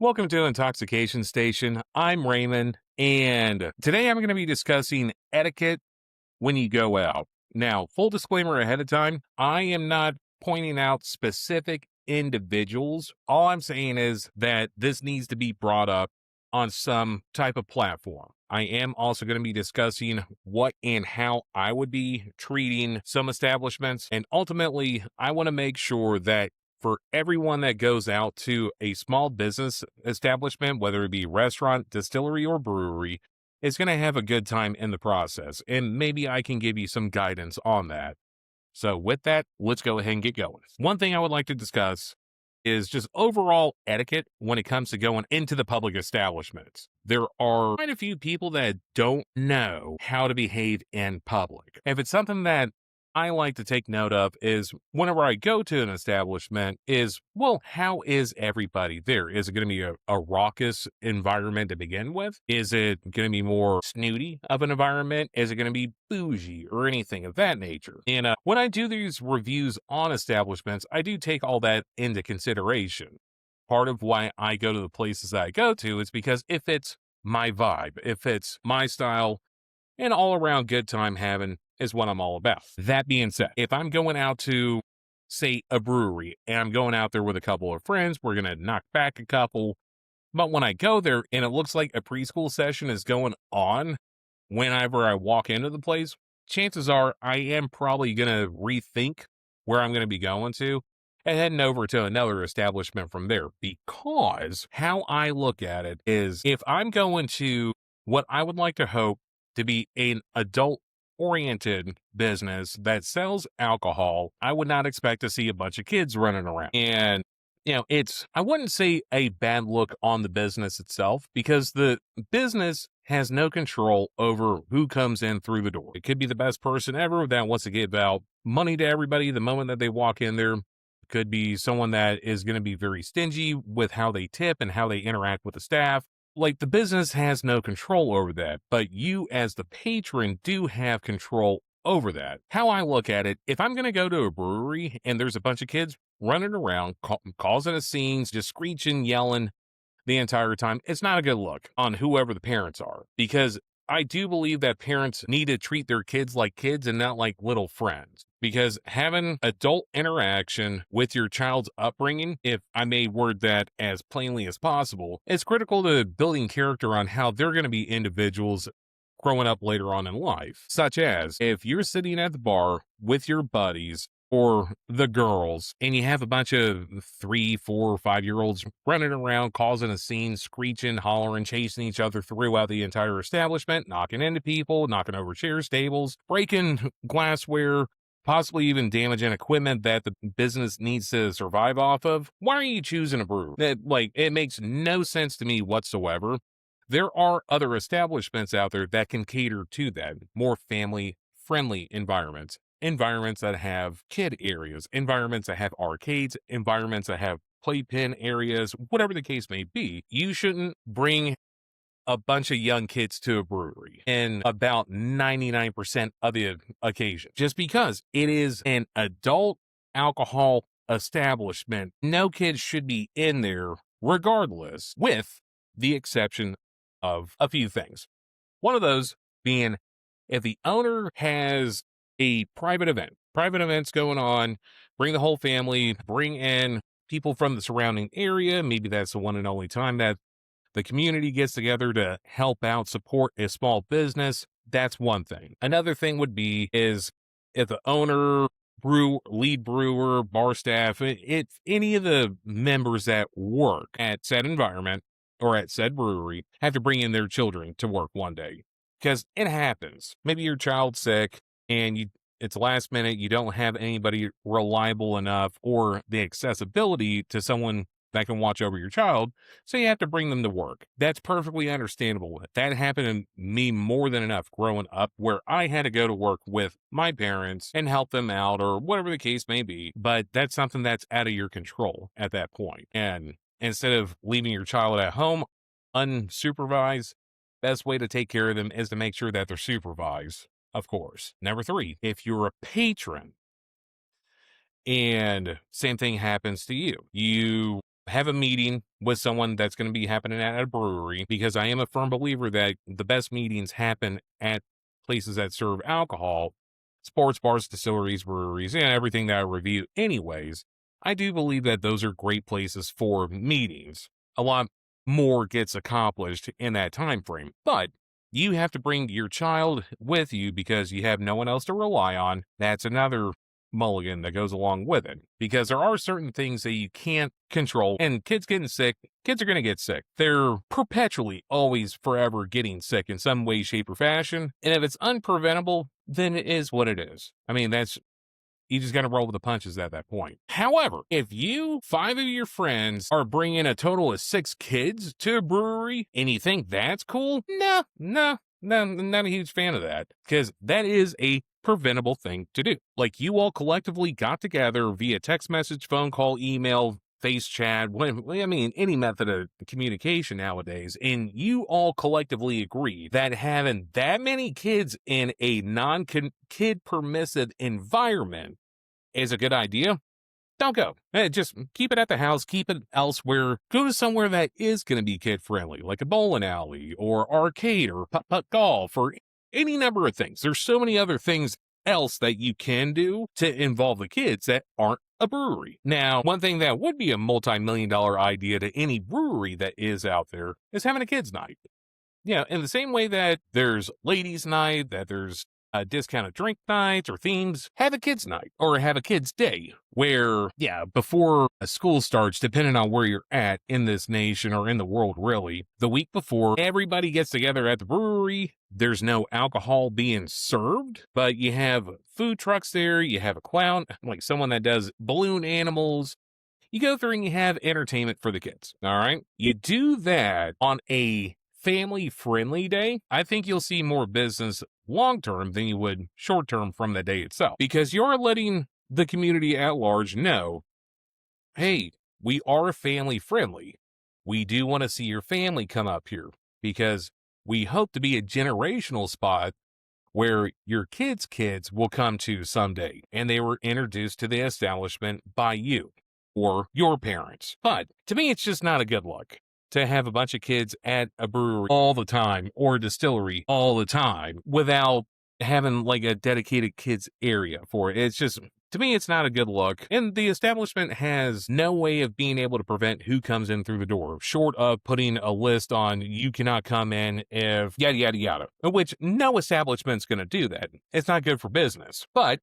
Welcome to Intoxication Station. I'm Raymond, and today I'm going to be discussing etiquette when you go out. Now, full disclaimer ahead of time, I am not pointing out specific individuals. All I'm saying is that this needs to be brought up on some type of platform. I am also going to be discussing what and how I would be treating some establishments. And ultimately, I want to make sure that for everyone that goes out to a small business establishment, whether it be restaurant, distillery, or brewery, is going to have a good time in the process. And maybe I can give you some guidance on that. So, with that, let's go ahead and get going. One thing I would like to discuss is just overall etiquette when it comes to going into the public establishments. There are quite a few people that don't know how to behave in public. If it's something that I like to take note of is whenever I go to an establishment is, well, how is everybody there? Is it going to be a raucous environment to begin with? Is it going to be more snooty of an environment? Is it going to be bougie or anything of that nature? And when I do these reviews on establishments, I do take all that into consideration. Part of why I go to the places that I go to is because if it's my vibe, if it's my style, and all around good time having is what I'm all about. That being said, if I'm going out to, say, a brewery and I'm going out there with a couple of friends, we're going to knock back a couple. But when I go there and it looks like a preschool session is going on whenever I walk into the place, chances are I am probably going to rethink where I'm going to be going to and heading over to another establishment from there. Because how I look at it is if I'm going to what I would like to hope to be an adult oriented business that sells alcohol, I would not expect to see a bunch of kids running around. And it's, I wouldn't say a bad look on the business itself because the business has no control over who comes in through the door. It could be the best person ever that wants to give out money to everybody the moment that they walk in there. It could be someone that is going to be very stingy with how they tip and how they interact with the staff. Like the business has no control over that, but you as the patron do have control over that. How I look at it, if I'm going to go to a brewery and there's a bunch of kids running around, causing a scene, just screeching, yelling the entire time, it's not a good look on whoever the parents are because I do believe that parents need to treat their kids like kids and not like little friends. Because having adult interaction with your child's upbringing, if I may word that as plainly as possible, is critical to building character on how they're going to be individuals growing up later on in life. Such as if you're sitting at the bar with your buddies or the girls, and you have a bunch of 3, 4, 5 year olds running around, causing a scene, screeching, hollering, chasing each other throughout the entire establishment, knocking into people, knocking over chairs, tables, breaking glassware, possibly even damaging equipment that the business needs to survive off of. Why are you choosing a brew? It makes no sense to me whatsoever. There are other establishments out there that can cater to that, more family friendly environments that have kid areas, environments that have arcades, environments that have playpen areas, whatever the case may be. You shouldn't bring a bunch of young kids to a brewery in about 99% of the occasion just because it is an adult alcohol establishment. No kids should be in there regardless, with the exception of a few things. One of those being if the owner has a private events going on, bring the whole family, bring in people from the surrounding area. Maybe that's the one and only time that the community gets together to help out, support a small business. That's one thing. Another thing would be is if the owner, lead brewer, bar staff, if any of the members that work at said environment or at said brewery have to bring in their children to work one day. Because it happens. Maybe your child's sick and it's last minute, you don't have anybody reliable enough or the accessibility to someone that can watch over your child, so you have to bring them to work. That's perfectly understandable. That happened to me more than enough growing up where I had to go to work with my parents and help them out or whatever the case may be. But that's something that's out of your control at that point. And instead of leaving your child at home unsupervised, best way to take care of them is to make sure that they're supervised, of course. Number 3, if you're a patron and same thing happens to you, you have a meeting with someone that's going to be happening at a brewery, because I am a firm believer that the best meetings happen at places that serve alcohol, sports bars, distilleries, breweries, and everything that I review anyways. I do believe that those are great places for meetings. A lot more gets accomplished in that time frame, but you have to bring your child with you because you have no one else to rely on. That's another mulligan that goes along with it, because there are certain things that you can't control, and kids getting sick, kids are going to get sick. They're perpetually always forever getting sick in some way, shape, or fashion. And if it's unpreventable, then it is what it is. I mean, that's, you just got to roll with the punches at that point. However, if you, 5 of your friends, are bringing a total of 6 kids to a brewery and you think that's cool, no, not a huge fan of that, because that is a preventable thing to do. Like, you all collectively got together via text message, phone call, email, face chat, I mean, any method of communication nowadays, and you all collectively agree that having that many kids in a non-kid permissive environment is a good idea. Don't go. Just keep it at the house, keep it elsewhere. Go to somewhere that is going to be kid friendly, like a bowling alley or arcade or putt-putt golf or any number of things. There's so many other things else that you can do to involve the kids that aren't a brewery. Now, one thing that would be a multi-million-dollar idea to any brewery that is out there is having a kids' night. Yeah, in the same way that there's ladies' night, that there's discounted drink nights or themes, have a kids' night or have a kids' day where, yeah, before a school starts, depending on where you're at in this nation or in the world, really, the week before, everybody gets together at the brewery. There's no alcohol being served, but you have food trucks there. You have a clown, like someone that does balloon animals. You go through and you have entertainment for the kids. All right. You do that on a family friendly day. I think you'll see more business long term than you would short term from the day itself, because you're letting the community at large know, hey, we are family friendly. We do want to see your family come up here because we hope to be a generational spot where your kids' will come to someday, and they were introduced to the establishment by you or your parents. But to me, it's just not a good look to have a bunch of kids at a brewery all the time or a distillery all the time without having like a dedicated kids area for it. It's just, to me, it's not a good look. And the establishment has no way of being able to prevent who comes in through the door, short of putting a list on you cannot come in if yada, yada, yada, which no establishment's going to do that. It's not good for business. But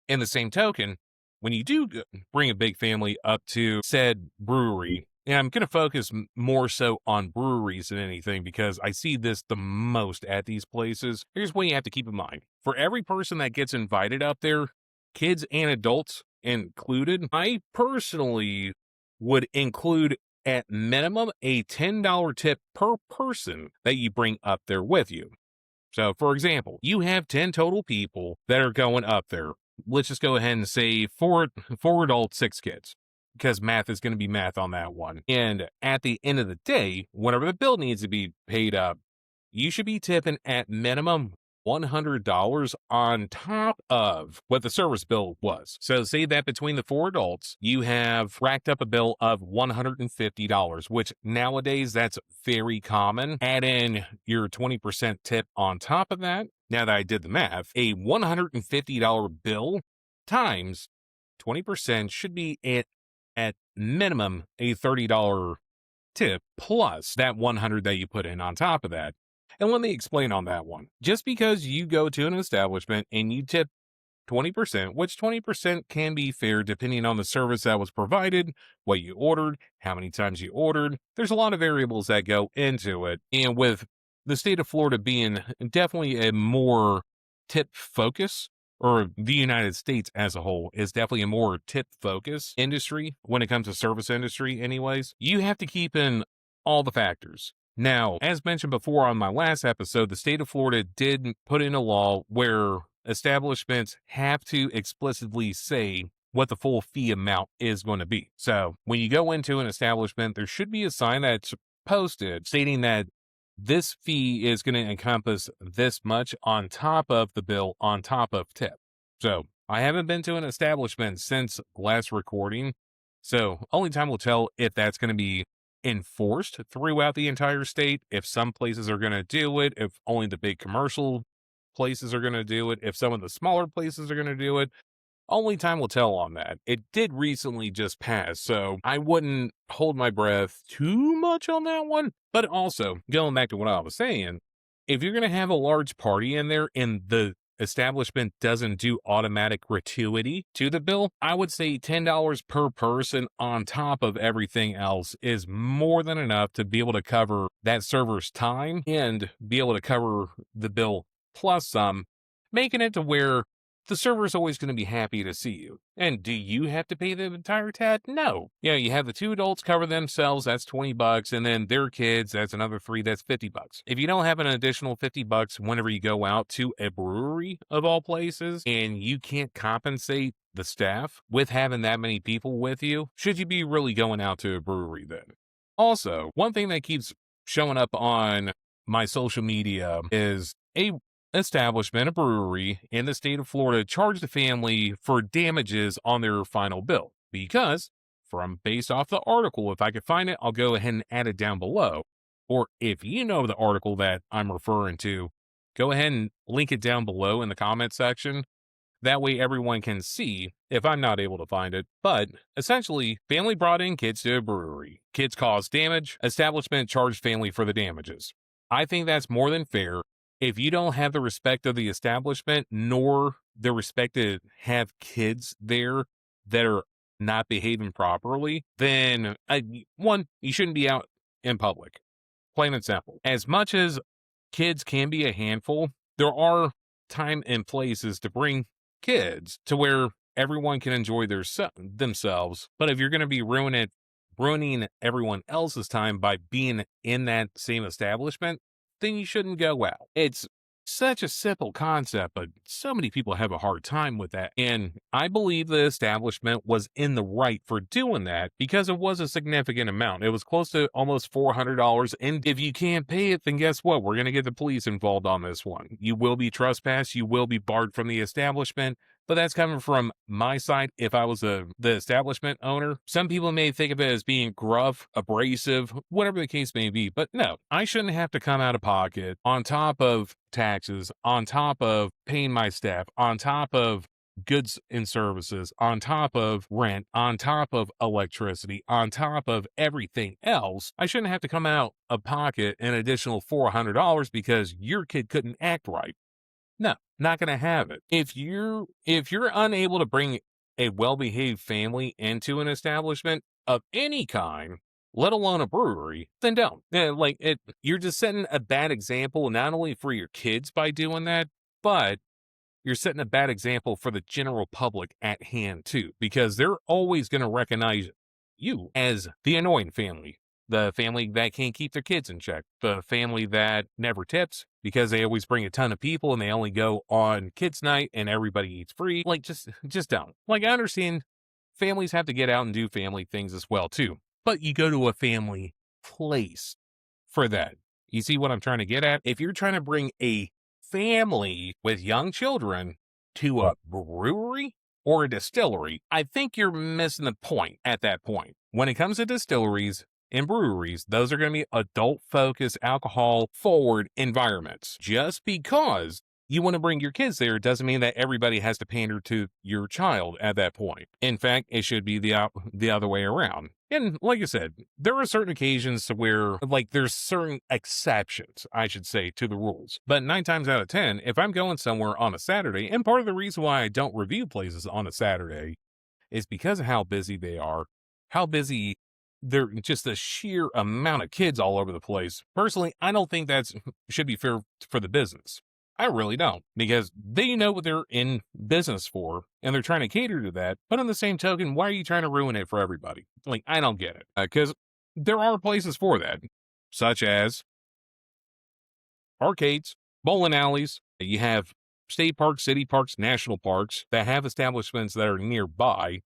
in the same token, when you do bring a big family up to said brewery, and I'm going to focus more so on breweries than anything because I see this the most at these places. Here's what you have to keep in mind. For every person that gets invited up there, kids and adults included, I personally would include at minimum a $10 tip per person that you bring up there with you. So, for example, you have 10 total people that are going up there. Let's just go ahead and say four adults, 6 kids, because math is going to be math on that one. And at the end of the day, whenever the bill needs to be paid up, you should be tipping at minimum $100 on top of what the service bill was. So say that between the 4 adults, you have racked up a bill of $150, which nowadays that's very common. Add in your 20% tip on top of that. Now that I did the math, a $150 bill times 20% should be at minimum a $30 tip plus that 100 that you put in on top of that. And let me explain on that one. Just because you go to an establishment and you tip 20%, which 20% can be fair depending on the service that was provided, what you ordered, how many times you ordered. There's a lot of variables that go into it. And with the state of Florida being definitely a more tip focus, or the United States as a whole is definitely a more tip focus industry when it comes to service industry anyways, you have to keep in all the factors. Now, as mentioned before on my last episode, the state of Florida did put in a law where establishments have to explicitly say what the full fee amount is going to be. So when you go into an establishment, there should be a sign that's posted stating that this fee is going to encompass this much on top of the bill, on top of tip. So I haven't been to an establishment since last recording, So only time will tell if that's going to be enforced throughout the entire state, if some places are going to do it, if only the big commercial places are going to do it, if some of the smaller places are going to do it. Only time will tell on that. It did recently just pass, so I wouldn't hold my breath too much on that one. But also, going back to what I was saying, if you're going to have a large party in there and the establishment doesn't do automatic gratuity to the bill, I would say $10 per person on top of everything else is more than enough to be able to cover that server's time and be able to cover the bill plus some, making it to where the server's always going to be happy to see you. And do you have to pay the entire tab? No. You have the two adults cover themselves, that's $20, and then their kids, that's another three, that's $50. If you don't have an additional $50 whenever you go out to a brewery of all places, and you can't compensate the staff with having that many people with you, should you be really going out to a brewery then? Also, one thing that keeps showing up on my social media is a establishment, a brewery in the state of Florida, charged the family for damages on their final bill. Because, from based off the article, if I could find it, I'll go ahead and add it down below. Or if you know the article that I'm referring to, go ahead and link it down below in the comment section. That way everyone can see if I'm not able to find it. But essentially, family brought in kids to a brewery. Kids caused damage. Establishment charged family for the damages. I think that's more than fair. If you don't have the respect of the establishment, nor the respect to have kids there that are not behaving properly, then one, you shouldn't be out in public. Plain and simple. As much as kids can be a handful, there are time and places to bring kids to where everyone can enjoy themselves. But if you're going to be ruining everyone else's time by being in that same establishment, then you shouldn't go out. It's such a simple concept, but so many people have a hard time with that. And I believe the establishment was in the right for doing that because it was a significant amount. It was close to almost $400. And if you can't pay it, then guess what? We're going to get the police involved on this one. You will be trespassed. You will be barred from the establishment. But that's coming from my side. If I was the establishment owner, some people may think of it as being gruff, abrasive, whatever the case may be. But no, I shouldn't have to come out of pocket on top of taxes, on top of paying my staff, on top of goods and services, on top of rent, on top of electricity, on top of everything else. I shouldn't have to come out of pocket an additional $400 because your kid couldn't act right. No, not going to have it. If you're unable to bring a well-behaved family into an establishment of any kind, let alone a brewery, then don't. You're just setting a bad example not only for your kids by doing that, but you're setting a bad example for the general public at hand too, because they're always going to recognize you as the annoying family. The family that can't keep their kids in check. The family that never tips because they always bring a ton of people and they only go on kids' night and everybody eats free. Just don't. I understand families have to get out and do family things as well, too. But you go to a family place for that. You see what I'm trying to get at? If you're trying to bring a family with young children to a brewery or a distillery, I think you're missing the point at that point. When it comes to distilleries, in breweries, those are going to be adult-focused, alcohol-forward environments. Just because you want to bring your kids there doesn't mean that everybody has to pander to your child at that point. In fact, it should be the other way around. And like I said, there are certain occasions to where, there's certain exceptions, I should say, to the rules. But 9 times out of 10, if I'm going somewhere on a Saturday, and part of the reason why I don't review places on a Saturday is because of how busy they are, how busy they're just the sheer amount of kids all over the place. Personally, I don't think that should be fair for the business. I really don't, because they know what they're in business for, and they're trying to cater to that. But on the same token, why are you trying to ruin it for everybody? I don't get it. Because there are places for that, such as arcades, bowling alleys. You have state parks, city parks, national parks that have establishments that are nearby.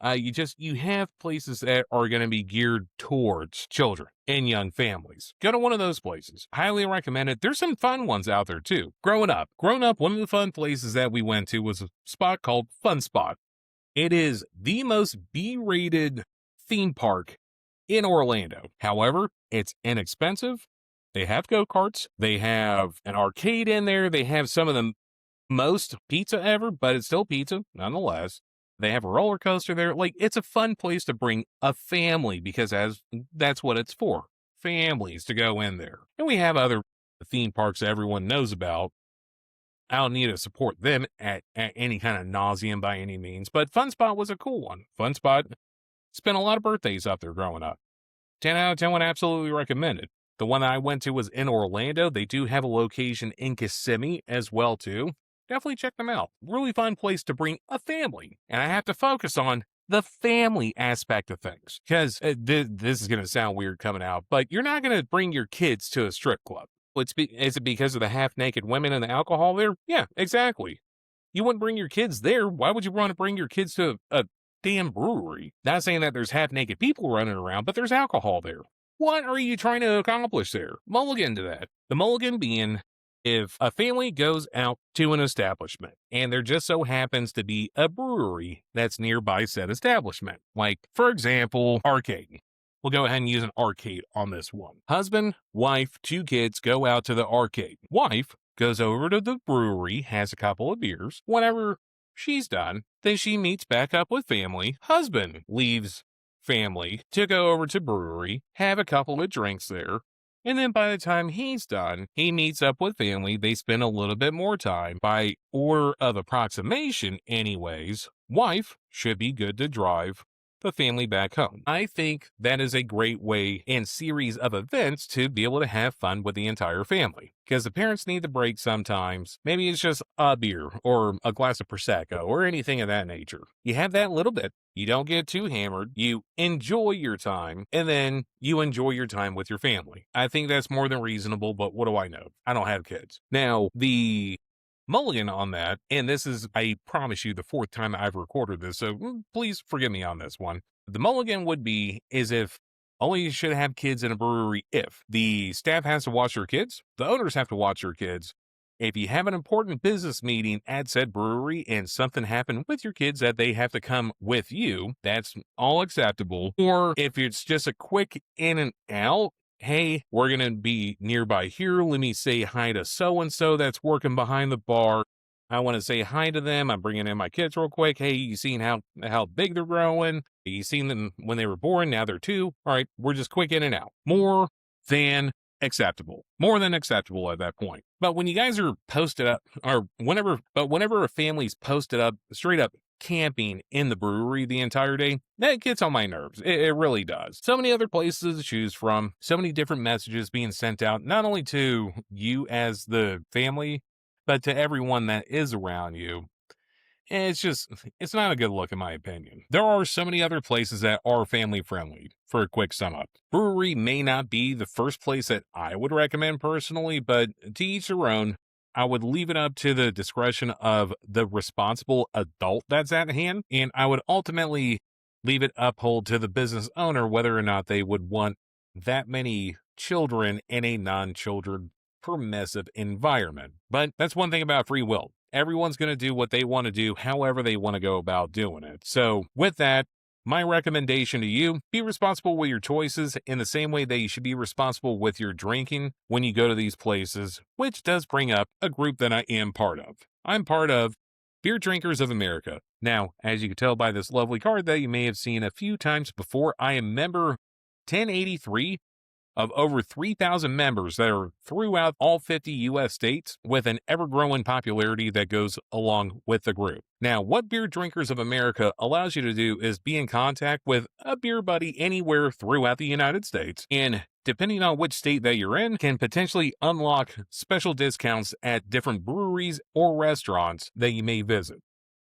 You have places that are going to be geared towards children and young families. Go to one of those places. Highly recommend it. There's some fun ones out there too. Growing up, one of the fun places that we went to was a spot called Fun Spot. It is the most B-rated theme park in Orlando. However, it's inexpensive. They have go-karts. They have an arcade in there. They have some of the most pizza ever, but it's still pizza nonetheless. They have a roller coaster there. Like, it's a fun place to bring a family because as that's what it's for. Families to go in there. And we have other theme parks that everyone knows about. I don't need to support them at any kind of nauseum by any means, but Fun Spot was a cool one. Fun Spot spent a lot of birthdays up there growing up. 10 out of 10 would absolutely recommend it. The one that I went to was in Orlando. They do have a location in Kissimmee as well, too. Definitely check them out. Really fun place to bring a family. And I have to focus on the family aspect of things because this is going to sound weird coming out, but you're not going to bring your kids to a strip club. Is it because of the half-naked women and the alcohol there? Yeah, exactly. You wouldn't bring your kids there. Why would you want to bring your kids to a damn brewery? Not saying that there's half-naked people running around, but there's alcohol there. What are you trying to accomplish there? Mulligan to that. The mulligan being, if a family goes out to an establishment and there just so happens to be a brewery that's nearby said establishment, like, for example, arcade. We'll go ahead and use an arcade on this one. Husband, wife, 2 kids go out to the arcade. Wife goes over to the brewery, has a couple of beers. Whenever she's done, then she meets back up with family. Husband leaves family to go over to brewery, have a couple of drinks there. And then by the time he's done, he meets up with family. They spend a little bit more time. By order of approximation, anyways, wife should be good to drive the family back home. I think that is a great way and series of events to be able to have fun with the entire family. Because the parents need the break sometimes. Maybe it's just a beer or a glass of Prosecco or anything of that nature. You have that little bit. You don't get too hammered. You enjoy your time, and then you enjoy your time with your family. I think that's more than reasonable, but what do I know? I don't have kids. Now, the mulligan on that, and this is, I promise you, the 4th time I've recorded this, so please forgive me on this one. The mulligan would be is if only you should have kids in a brewery if the staff has to watch their kids, the owners have to watch their kids. If you have an important business meeting at said brewery and something happened with your kids that they have to come with you, that's all acceptable. Or if it's just a quick in and out, hey, we're going to be nearby here. Let me say hi to so-and-so that's working behind the bar. I want to say hi to them. I'm bringing in my kids real quick. Hey, you seen how big they're growing? You seen them when they were born? Now they're 2. All right, we're just quick in and out. More than acceptable. More than acceptable at that point. But when you guys are posted up, or whenever a family's posted up, straight up camping in the brewery the entire day, that gets on my nerves. It really does. So many other places to choose from, so many different messages being sent out, not only to you as the family, but to everyone that is around you. And it's not a good look in my opinion. There are so many other places that are family friendly. For a quick sum up, brewery may not be the first place that I would recommend personally, but to each their own. I would leave it up to the discretion of the responsible adult that's at hand, and I would ultimately leave it uphold to the business owner whether or not they would want that many children in a non-children permissive environment. But that's one thing about free will. Everyone's going to do what they want to do, however they want to go about doing it. So with that, my recommendation to you, be responsible with your choices in the same way that you should be responsible with your drinking when you go to these places, which does bring up a group that I am part of. I'm part of Beer Drinkers of America. Now, as you can tell by this lovely card that you may have seen a few times before, I am member 1083 of over 3,000 members that are throughout all 50 U.S. states with an ever-growing popularity that goes along with the group. Now, what Beer Drinkers of America allows you to do is be in contact with a beer buddy anywhere throughout the United States, and depending on which state that you're in, can potentially unlock special discounts at different breweries or restaurants that you may visit.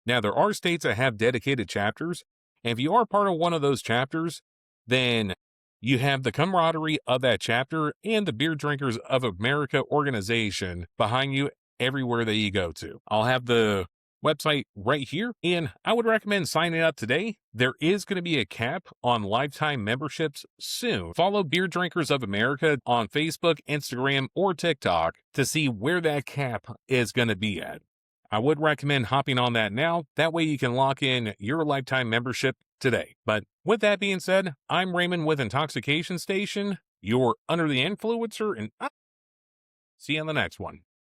Now, there are states that have dedicated chapters, and if you are part of one of those chapters, then you have the camaraderie of that chapter and the Beer Drinkers of America organization behind you everywhere that you go to. I'll have the website right here, and I would recommend signing up today. There is going to be a cap on lifetime memberships soon. Follow Beer Drinkers of America on Facebook, Instagram, or TikTok to see where that cap is going to be at. I would recommend hopping on that now. That way you can lock in your lifetime membership today. But with that being said, I'm Raymond with Intoxication Station, your Under the Influencer, and I'll see you on the next one.